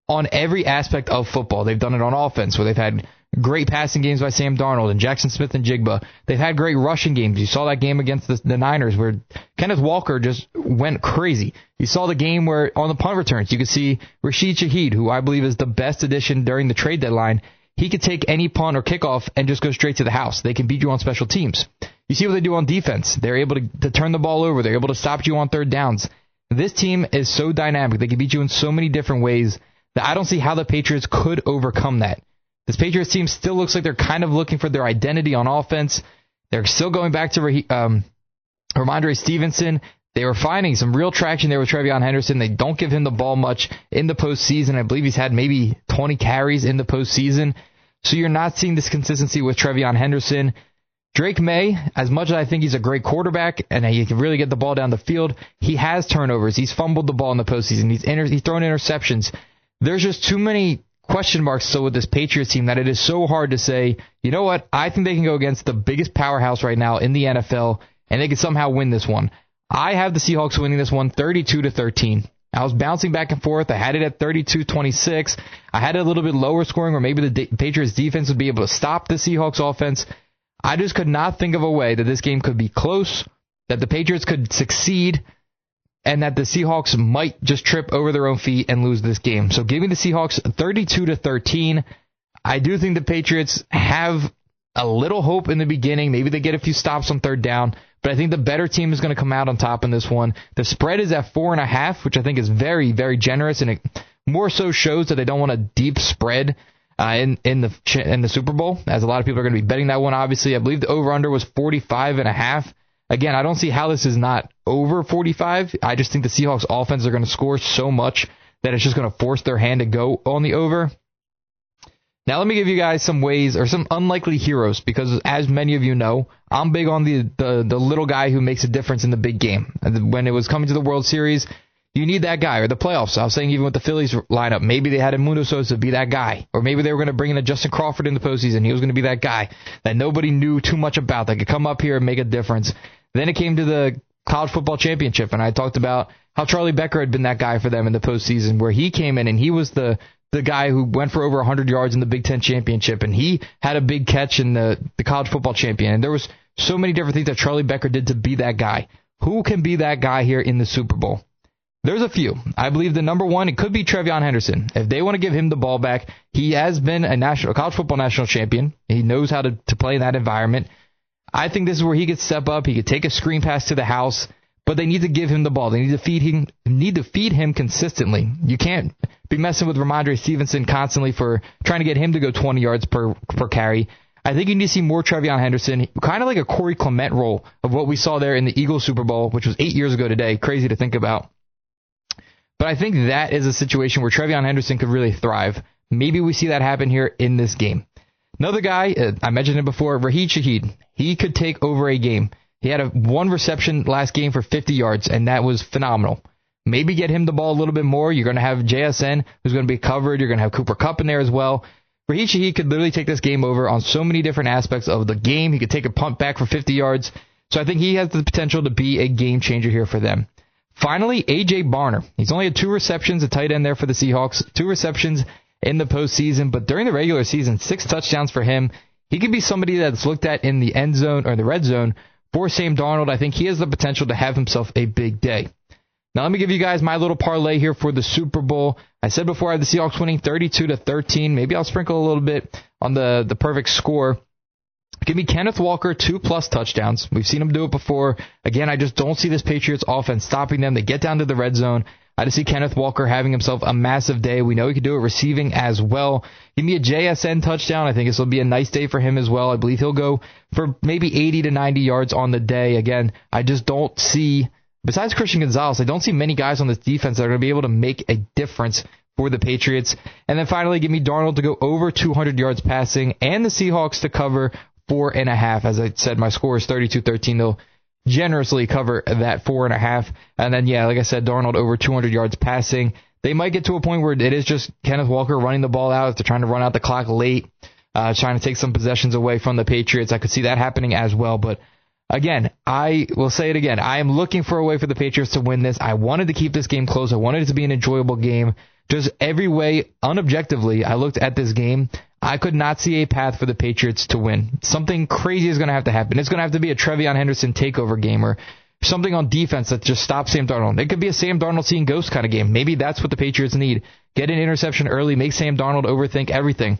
on every aspect of football. They've done it on offense, where they've had great passing games by Sam Darnold and Jackson Smith and Jigba. They've had great rushing games. You saw that game against the Niners where Kenneth Walker just went crazy. You saw the game where on the punt returns, you could see Rashid Shaheed, who I believe is the best addition during the trade deadline. He could take any punt or kickoff and just go straight to the house. They can beat you on special teams. You see what they do on defense. They're able to turn the ball over. They're able to stop you on third downs. This team is so dynamic. They can beat you in so many different ways that I don't see how the Patriots could overcome that. This Patriots team still looks like they're kind of looking for their identity on offense. They're still going back to Ramondre Stevenson. They were finding some real traction there with Trevion Henderson. They don't give him the ball much in the postseason. I believe he's had maybe 20 carries in the postseason. So you're not seeing this consistency with Trevion Henderson. Drake May, as much as I think he's a great quarterback and he can really get the ball down the field, he has turnovers. He's fumbled the ball in the postseason. He's thrown interceptions. There's just too many question marks still with this Patriots team that it is so hard to say, you know what, I think they can go against the biggest powerhouse right now in the NFL and they can somehow win this one. I have the Seahawks winning this one 32-13. I was bouncing back and forth. I had it at 32-26. I had it a little bit lower scoring where maybe the Patriots defense would be able to stop the Seahawks offense. I just could not think of a way that this game could be close, that the Patriots could succeed, and that the Seahawks might just trip over their own feet and lose this game. So give me the Seahawks 32-13. I do think the Patriots have a little hope in the beginning. Maybe they get a few stops on third down, but I think the better team is going to come out on top in this one. The spread is at 4.5, which I think is very, very generous, and it more so shows that they don't want a deep spread in the Super Bowl, as a lot of people are going to be betting that one. Obviously, I believe the over/under was 45.5. Again, I don't see how this is not over 45. I just think the Seahawks offense are going to score so much that it's just going to force their hand to go on the over. Now, let me give you guys some ways or some unlikely heroes, because as many of you know, I'm big on the little guy who makes a difference in the big game. When it was coming to the World Series, you need that guy, or the playoffs. I was saying even with the Phillies lineup, maybe they had Edmundo Sosa be that guy, or maybe they were going to bring in a Justin Crawford in the postseason. He was going to be that guy that nobody knew too much about, that could come up here and make a difference. Then it came to the college football championship, and I talked about how Charlie Becker had been that guy for them in the postseason, where he came in and he was the guy who went for over 100 yards in the Big Ten championship, and he had a big catch in the college football champion. And there was so many different things that Charlie Becker did to be that guy. Who can be that guy here in the Super Bowl? There's a few. I believe the number one, it could be Trevion Henderson. If they want to give him the ball back, he has been a college football national champion. He knows how to play in that environment. I think this is where he could step up. He could take a screen pass to the house, but they need to give him the ball. They need to feed him consistently. You can't be messing with Ramondre Stevenson constantly for trying to get him to go 20 yards per carry. I think you need to see more Trevion Henderson, kind of like a Corey Clement role of what we saw there in the Eagles Super Bowl, which was 8 years ago today. Crazy to think about. But I think that is a situation where Trevion Henderson could really thrive. Maybe we see that happen here in this game. Another guy, I mentioned it before, Rashid Shaheed. He could take over a game. He had one reception last game for 50 yards, and that was phenomenal. Maybe get him the ball a little bit more. You're going to have JSN, who's going to be covered. You're going to have Cooper Kupp in there as well. Rashid Shaheed could literally take this game over on so many different aspects of the game. He could take a punt back for 50 yards. So I think he has the potential to be a game changer here for them. Finally, A.J. Barner. He's only had 2 receptions, a tight end there for the Seahawks, 2 receptions in the postseason, but during the regular season, 6 touchdowns for him. He could be somebody that's looked at in the end zone or the red zone for Sam Darnold. I think he has the potential to have himself a big day. Now, let me give you guys my little parlay here for the Super Bowl. I said before I had the Seahawks winning 32-13. Maybe I'll sprinkle a little bit on the perfect score. Give me Kenneth Walker 2+ touchdowns. We've seen him do it before. Again, I just don't see this Patriots offense stopping them. They get down to the red zone. I just see Kenneth Walker having himself a massive day. We know he could do it receiving as well. Give me a JSN touchdown. I think this will be a nice day for him as well. I believe he'll go for maybe 80 to 90 yards on the day. Again, I just don't see, besides Christian Gonzalez, I don't see many guys on this defense that are going to be able to make a difference for the Patriots. And then finally, give me Darnold to go over 200 yards passing and the Seahawks to cover 4.5. As I said, my score is 32-13. They'll generously cover that 4.5. And then, like I said, Darnold over 200 yards passing. They might get to a point where it is just Kenneth Walker running the ball out. If they're trying to run out the clock late, trying to take some possessions away from the Patriots. I could see that happening as well. But again, I will say it again. I am looking for a way for the Patriots to win this. I wanted to keep this game close. I wanted it to be an enjoyable game. Just every way, unobjectively, I looked at this game. I could not see a path for the Patriots to win. Something crazy is going to have to happen. It's going to have to be a Trevion Henderson takeover game or something on defense that just stops Sam Darnold. It could be a Sam Darnold seeing ghosts kind of game. Maybe that's what the Patriots need. Get an interception early, make Sam Darnold overthink everything.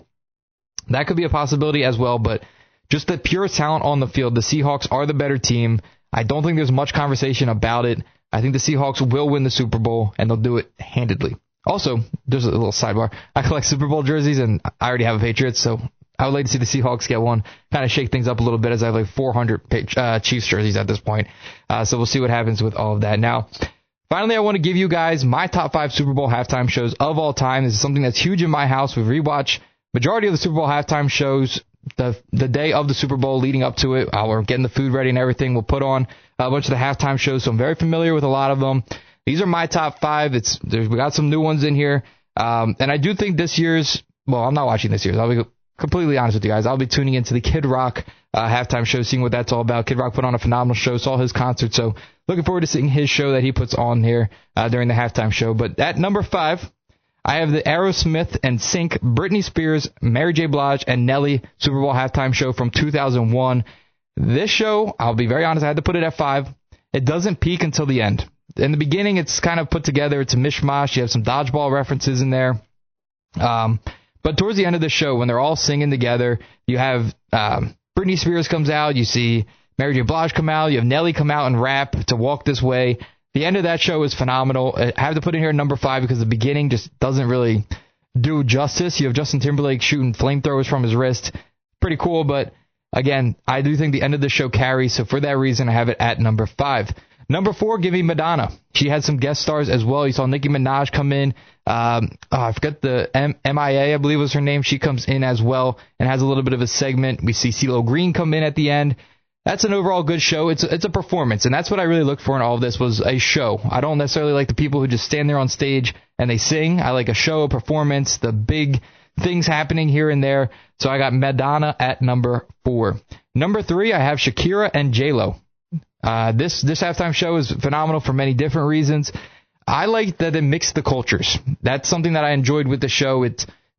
That could be a possibility as well, but just the pure talent on the field, the Seahawks are the better team. I don't think there's much conversation about it. I think the Seahawks will win the Super Bowl, and they'll do it handedly. Also, there's a little sidebar. I collect Super Bowl jerseys, and I already have a Patriots, so I would like to see the Seahawks get one, kind of shake things up a little bit, as I have like 400 Chiefs jerseys at this point. So we'll see what happens with all of that. Now, finally, I want to give you guys my top 5 Super Bowl halftime shows of all time. This is something that's huge in my house. We've rewatched majority of the Super Bowl halftime shows the day of the Super Bowl leading up to it. We're getting the food ready and everything. We'll put on a bunch of the halftime shows, so I'm very familiar with a lot of them. These are my top 5. We got some new ones in here. And I do think this year's, I'm not watching this year's. I'll be completely honest with you guys. I'll be tuning into the Kid Rock halftime show, seeing what that's all about. Kid Rock put on a phenomenal show, saw his concert, so looking forward to seeing his show that he puts on here during the halftime show. But at number 5, I have the Aerosmith and Sync, Britney Spears, Mary J. Blige, and Nelly Super Bowl halftime show from 2001. This show, I'll be very honest, I had to put it at 5. It doesn't peak until the end. In the beginning, it's kind of put together. It's a mishmash. You have some dodgeball references in there. But towards the end of the show, when they're all singing together, you have Britney Spears comes out. You see Mary J. Blige come out. You have Nelly come out and rap to Walk This Way. The end of that show is phenomenal. I have to put it here at number 5 because the beginning just doesn't really do justice. You have Justin Timberlake shooting flamethrowers from his wrist. Pretty cool, but again, I do think the end of the show carries. So for that reason, I have it at number 5. Number 4, give me Madonna. She had some guest stars as well. You saw Nicki Minaj come in. I forget the MIA, I believe was her name. She comes in as well and has a little bit of a segment. We see CeeLo Green come in at the end. That's an overall good show. It's a performance, and that's what I really look for in all of this was a show. I don't necessarily like the people who just stand there on stage and they sing. I like a show, a performance, the big things happening here and there. So I got Madonna at number 4. Number 3, I have Shakira and J-Lo. This halftime show is phenomenal for many different reasons. I like that it mixed the cultures. That's something that I enjoyed with the show.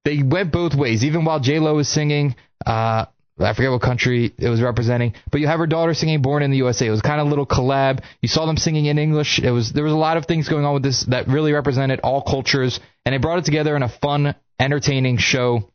They went both ways. Even while J-Lo was singing, I forget what country it was representing, but you have her daughter singing Born in the USA. It was kind of a little collab. You saw them singing in English. There was a lot of things going on with this that really represented all cultures, and they brought it together in a fun, entertaining show.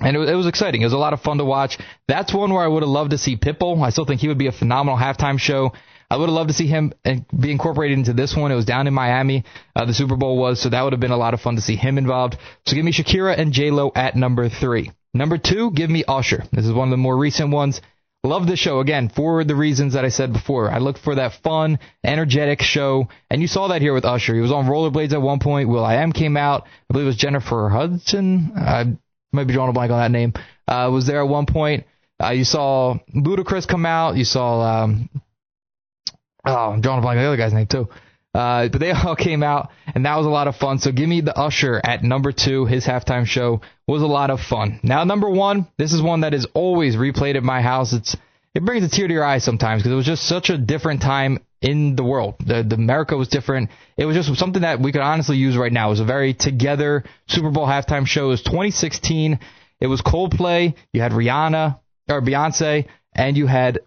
And it was exciting. It was a lot of fun to watch. That's one where I would have loved to see Pitbull. I still think he would be a phenomenal halftime show. I would have loved to see him be incorporated into this one. It was down in Miami, the Super Bowl was, so that would have been a lot of fun to see him involved. So give me Shakira and J-Lo at number 3. Number 2, give me Usher. This is one of the more recent ones. Love the show, again, for the reasons that I said before. I looked for that fun, energetic show, and you saw that here with Usher. He was on rollerblades at one point. will.i.am came out. I believe it was Jennifer Hudson. I might be drawing a blank on that name. Was there at one point. You saw Ludacris come out. You saw, I'm drawing a blank on the other guy's name too. But they all came out, and that was a lot of fun. So give me the Usher at number 2. His halftime show was a lot of fun. Now, number 1, this is one that is always replayed at my house. It brings a tear to your eye sometimes because it was just such a different time in the world. The America was different. It was just something that we could honestly use right now. It was a very together Super Bowl halftime show. It was 2016. It was Coldplay. You had Rihanna or Beyonce, and you had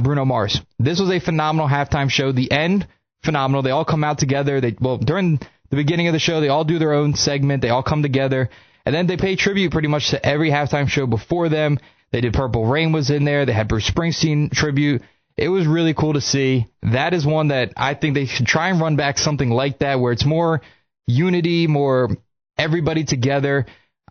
Bruno Mars. This was a phenomenal halftime show. The end, phenomenal. They all come out together. During the beginning of the show, they all do their own segment. They all come together, and then they pay tribute pretty much to every halftime show before them. They did Purple Rain was in there. They had Bruce Springsteen tribute. It was really cool to see. That is one that I think they should try and run back something like that where it's more unity, more everybody together.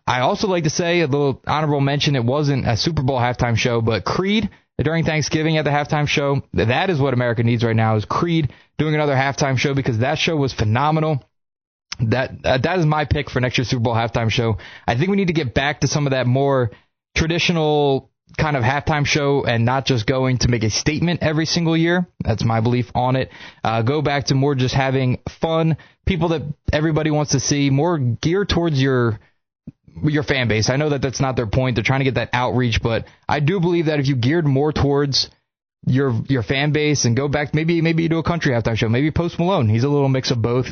I also like to say a little honorable mention. It wasn't a Super Bowl halftime show, but Creed during Thanksgiving at the halftime show. That is what America needs right now is Creed doing another halftime show because that show was phenomenal. That is my pick for next year's Super Bowl halftime show. I think we need to get back to some of that more traditional kind of halftime show and not just going to make a statement every single year. That's my belief on it. Go back to more just having fun, people that everybody wants to see, more geared towards your fan base. I know that that's not their point. They're trying to get that outreach, but I do believe that if you geared more towards your fan base and go back, maybe you do a country halftime show, maybe Post Malone. He's a little mix of both.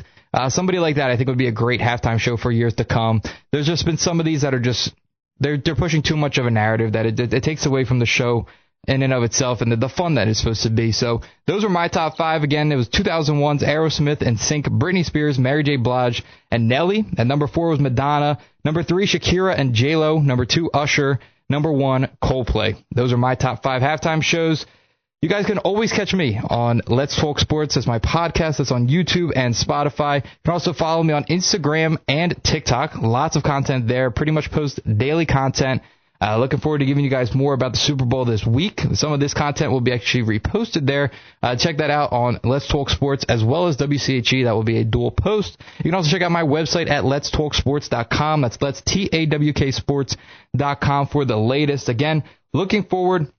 Somebody like that I think would be a great halftime show for years to come. There's just been some of these that are just they're pushing too much of a narrative that it takes away from the show in and of itself and the fun that it's supposed to be. So those were my top 5. Again, it was 2001's Aerosmith and Sync, Britney Spears, Mary J. Blige, and Nelly. At number 4 was Madonna. Number 3, Shakira and J-Lo. Number 2, Usher. Number 1, Coldplay. Those are my top 5 halftime shows. You guys can always catch me on Let's Talk Sports. That's my podcast. That's on YouTube and Spotify. You can also follow me on Instagram and TikTok. Lots of content there. Pretty much post daily content. Looking forward to giving you guys more about the Super Bowl this week. Some of this content will be actually reposted there. Check that out on Let's Talk Sports as well as WCHE. That will be a dual post. You can also check out my website at letstalksports.com. That's TAWKsports.com for the latest. Again, looking forward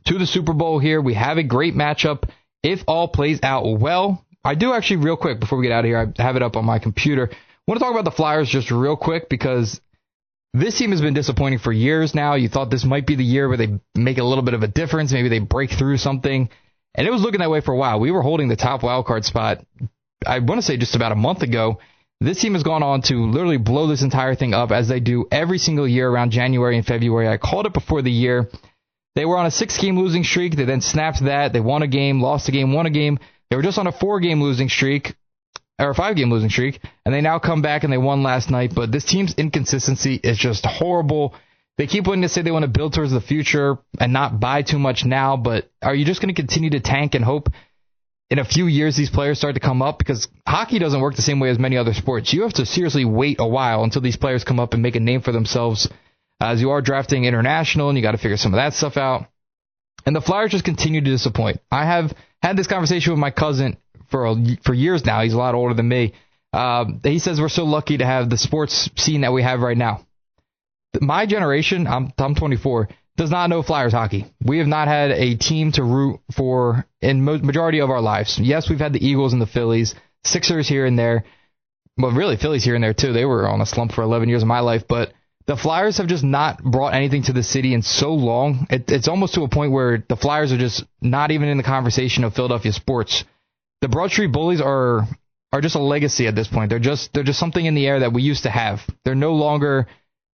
to the Super Bowl here. We have a great matchup if all plays out well. I do actually, real quick, before we get out of here, I have it up on my computer. I want to talk about the Flyers just real quick because this team has been disappointing for years now. You thought this might be the year where they make a little bit of a difference. Maybe they break through something. And it was looking that way for a while. We were holding the top wildcard spot, I want to say just about a month ago. This team has gone on to literally blow this entire thing up as they do every single year around January and February. I called it before the year. They were on a 6-game losing streak. They then snapped that. They won a game, lost a game, won a game. They were just on a 4-game losing streak, or a 5-game losing streak, and they now come back and they won last night. But this team's inconsistency is just horrible. They keep wanting to say they want to build towards the future and not buy too much now, but are you just going to continue to tank and hope in a few years these players start to come up? Because hockey doesn't work the same way as many other sports. You have to seriously wait a while until these players come up and make a name for themselves, as you are drafting international, and you got to figure some of that stuff out. And the Flyers just continue to disappoint. I have had this conversation with my cousin for years now. He's a lot older than me. He says we're so lucky to have the sports scene that we have right now. My generation, I'm 24, does not know Flyers hockey. We have not had a team to root for in majority of our lives. Yes, we've had the Eagles and the Phillies, Sixers here and there. Well, really, Phillies here and there, too. They were on a slump for 11 years of my life, but the Flyers have just not brought anything to the city in so long. It's almost to a point where the Flyers are just not even in the conversation of Philadelphia sports. The Broad Street Bullies are just a legacy at this point. They're just something in the air that we used to have. They're no longer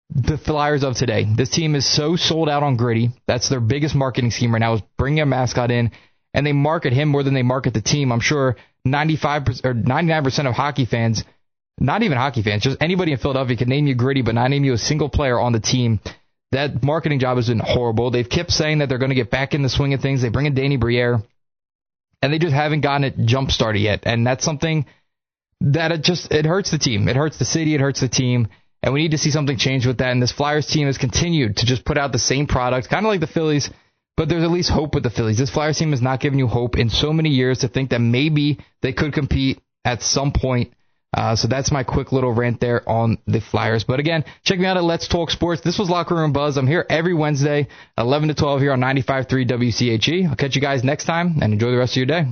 the Flyers of today. This team is so sold out on Gritty. That's their biggest marketing scheme right now, is bringing a mascot in, and they market him more than they market the team. I'm sure 95% or 99% of hockey fans, not even hockey fans, just anybody in Philadelphia can name you Gritty, but not name you a single player on the team. That marketing job has been horrible. They've kept saying that they're going to get back in the swing of things. They bring in Danny Briere, and they just haven't gotten it jump-started yet. And that's something that it hurts the team. It hurts the city. It hurts the team. And we need to see something change with that. And this Flyers team has continued to just put out the same product, kind of like the Phillies, but there's at least hope with the Phillies. This Flyers team has not given you hope in so many years to think that maybe they could compete at some point. So that's my quick little rant there on the Flyers. But again, check me out at Let's Talk Sports. This was Locker Room Buzz. I'm here every Wednesday, 11 to 12 here on 95.3 WCHE. I'll catch you guys next time, and enjoy the rest of your day.